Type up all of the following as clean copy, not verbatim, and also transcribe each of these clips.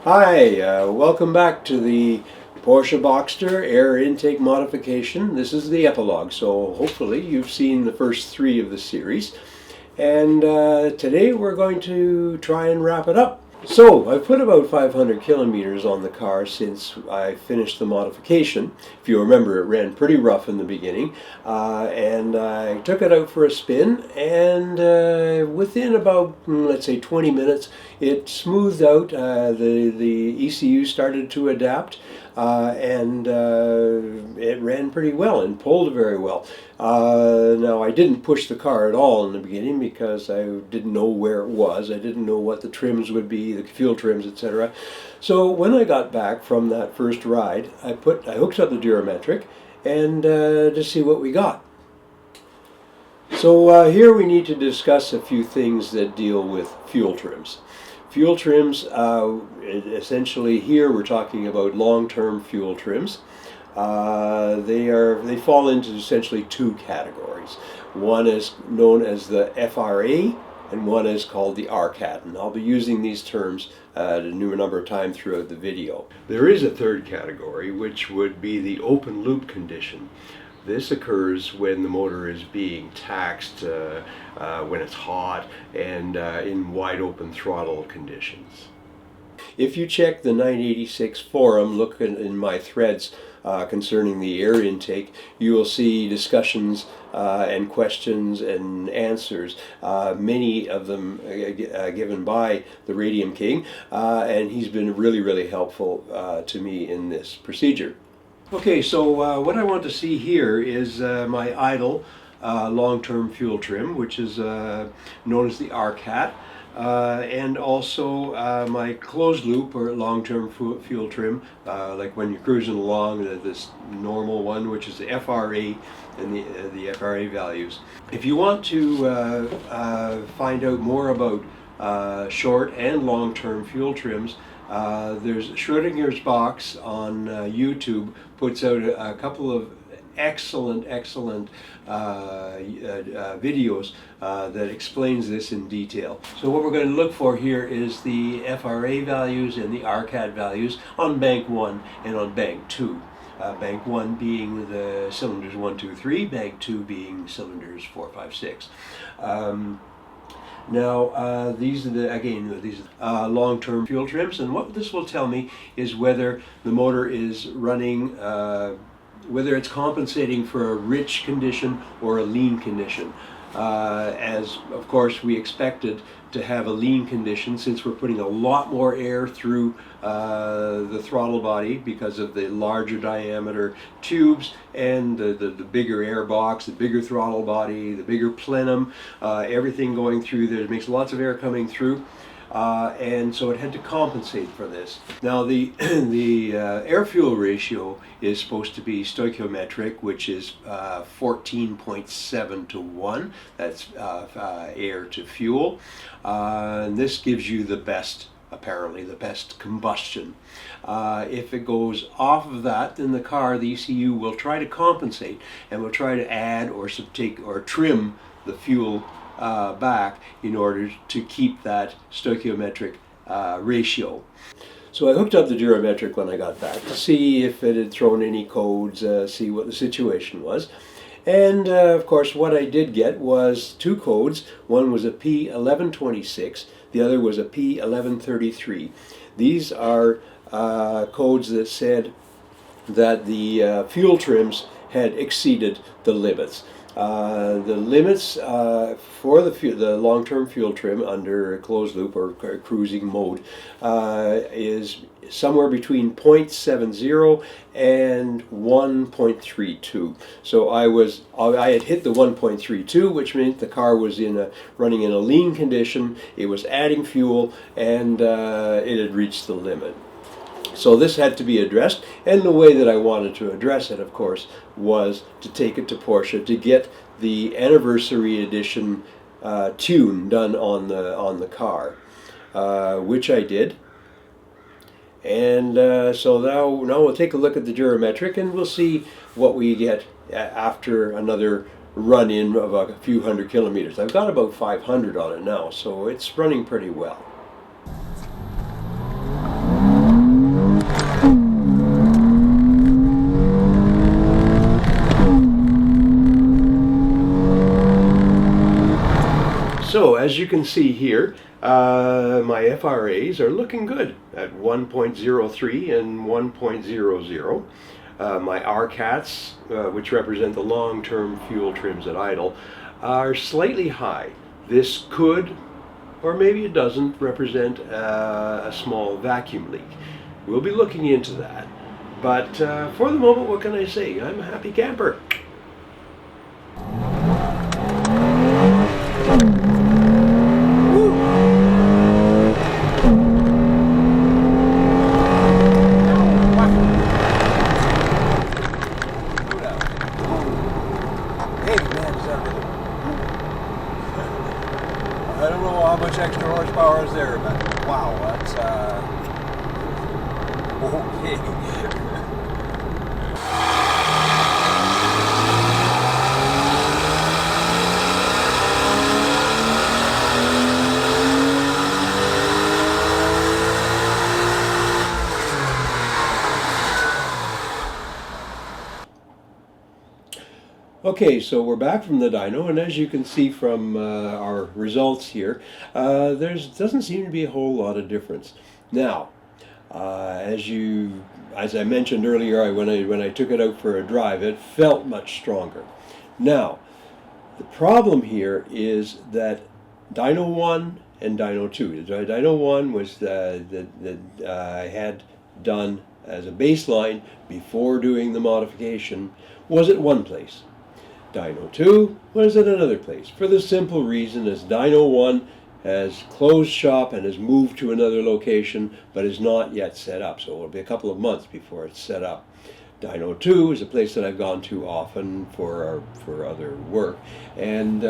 Hi, welcome back to the Porsche Boxster air intake modification. This is the epilogue, so hopefully you've seen the first three of the series. And today we're going to try and wrap it up. So I've put about 500 kilometers on the car since I finished the modification. If you remember, it ran pretty rough in the beginning, and I took it out for a spin, and within about, let's say, 20 minutes, it smoothed out. The ECU started to adapt, and it ran pretty well and pulled very well. Now, I didn't push the car at all in the beginning because I didn't know where it was. I didn't know what the trims would be, the fuel trims, etc. So when I got back from that first ride, I hooked up the durometric and to see what we got. So here we need to discuss a few things that deal with fuel trims. Fuel trims, essentially here we're talking about long-term fuel trims. They fall into essentially two categories. One is known as the FRA, and one is called the RCAT, and I'll be using these terms a number of times throughout the video. There is a third category, which would be the open loop condition. This occurs when the motor is being taxed, when it's hot, and in wide open throttle conditions. If you check the 986 forum, look in my threads concerning the air intake, you will see discussions and questions and answers, many of them given by the Radium King, and he's been really helpful to me in this procedure. Okay, so what I want to see here is my idle long-term fuel trim, which is known as the RCAT. And also my closed loop or long-term fuel trim, like when you're cruising along, this normal one, which is the FRA and the FRA values. If you want to find out more about short and long-term fuel trims, there's Schrodinger's Box on YouTube puts out a couple of excellent videos that explains this in detail. So what we're going to look for here is the FRA values and the RCAT values on bank 1 and on bank 2. Bank 1 being the cylinders 1, 2, 3, bank 2 being cylinders 4, 5, 6. Now, these are long-term fuel trims, and what this will tell me is whether the motor is running, whether it's compensating for a rich condition or a lean condition. As, of course, we expected to have a lean condition since we're putting a lot more air through the throttle body because of the larger diameter tubes and the bigger air box, the bigger throttle body, the bigger plenum, everything going through there. It makes lots of air coming through. And so it had to compensate for this. Now the air-fuel ratio is supposed to be stoichiometric, which is 14.7 to 1. That's air to fuel. And this gives you the best, apparently, the best combustion. If it goes off of that, then the ECU will try to compensate and will try to add or trim the fuel back in order to keep that stoichiometric ratio. So I hooked up the durometric when I got back to see if it had thrown any codes, see what the situation was. And of course what I did get was two codes. One was a P1126, the other was a P1133. These are codes that said that the fuel trims had exceeded the limits. The limits for the long-term fuel trim under closed loop or cruising mode is somewhere between 0.70 and 1.32. So I had hit the 1.32, which meant the car was running in a lean condition. It was adding fuel, and it had reached the limit. So this had to be addressed, and the way that I wanted to address it, of course, was to take it to Porsche to get the anniversary edition tune done on the car, which I did. And so now we'll take a look at the durometric, and we'll see what we get after another run-in of a few hundred kilometers. I've got about 500 on it now, so it's running pretty well. as you can see here, my FRAs are looking good at 1.03 and 1.00. My RCATs, which represent the long-term fuel trims at idle, are slightly high. This could, or maybe it doesn't, represent a small vacuum leak. We'll be looking into that. But for the moment, what can I say? I'm a happy camper. I don't know how much extra horsepower is there, but wow, that's okay. Okay, so we're back from the dyno, and as you can see from our results here, there doesn't seem to be a whole lot of difference. Now, as I mentioned earlier, when I took it out for a drive, it felt much stronger. Now, the problem here is that dyno 1 and dyno 2. Dyno 1 was that I had done as a baseline before doing the modification, was at one place. Dyno 2 was at another place, for the simple reason as dyno 1 has closed shop and has moved to another location, but is not yet set up, so it'll be a couple of months before it's set up. Dyno 2 is a place that I've gone to often for other work, and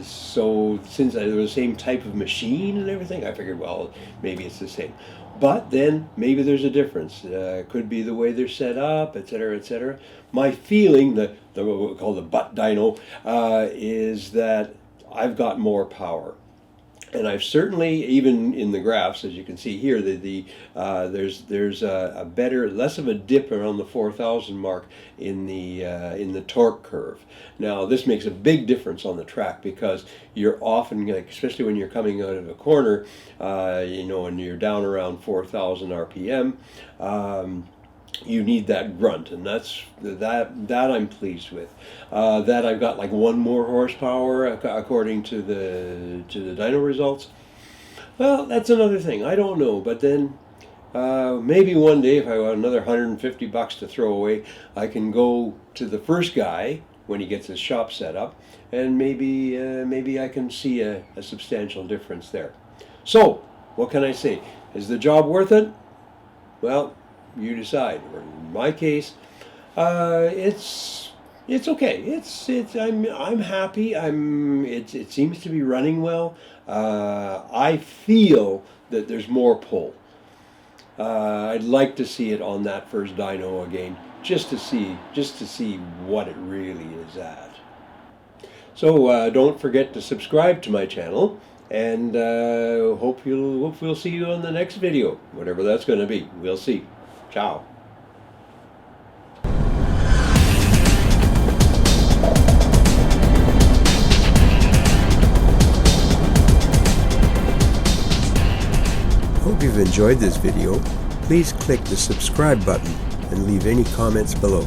so since they were the same type of machine and everything, I figured, well, maybe it's the same. But then maybe there's a difference. Could be the way they're set up, etc., etc. My feeling, what we call the butt dyno, is that I've got more power. And I've certainly, even in the graphs, as you can see here, there's a better, less of a dip around the 4,000 mark in the torque curve. Now, this makes a big difference on the track because you're often, especially when you're coming out of a corner, and you're down around 4,000 RPM. You need that grunt, and that I'm pleased with. That I've got like one more horsepower according to the dyno results. Well, that's another thing. I don't know, but then maybe one day if I got another $150 to throw away, I can go to the first guy when he gets his shop set up, and maybe I can see a substantial difference there. So, what can I say? Is the job worth it? Well, you decide. Or in my case, it's okay. I'm happy. It seems to be running well. I feel that there's more pull. I'd like to see it on that first dyno again, just to see what it really is at. So don't forget to subscribe to my channel, and hope we'll see you on the next video, whatever that's going to be. We'll see. Ciao. Hope you've enjoyed this video. Please click the subscribe button and leave any comments below.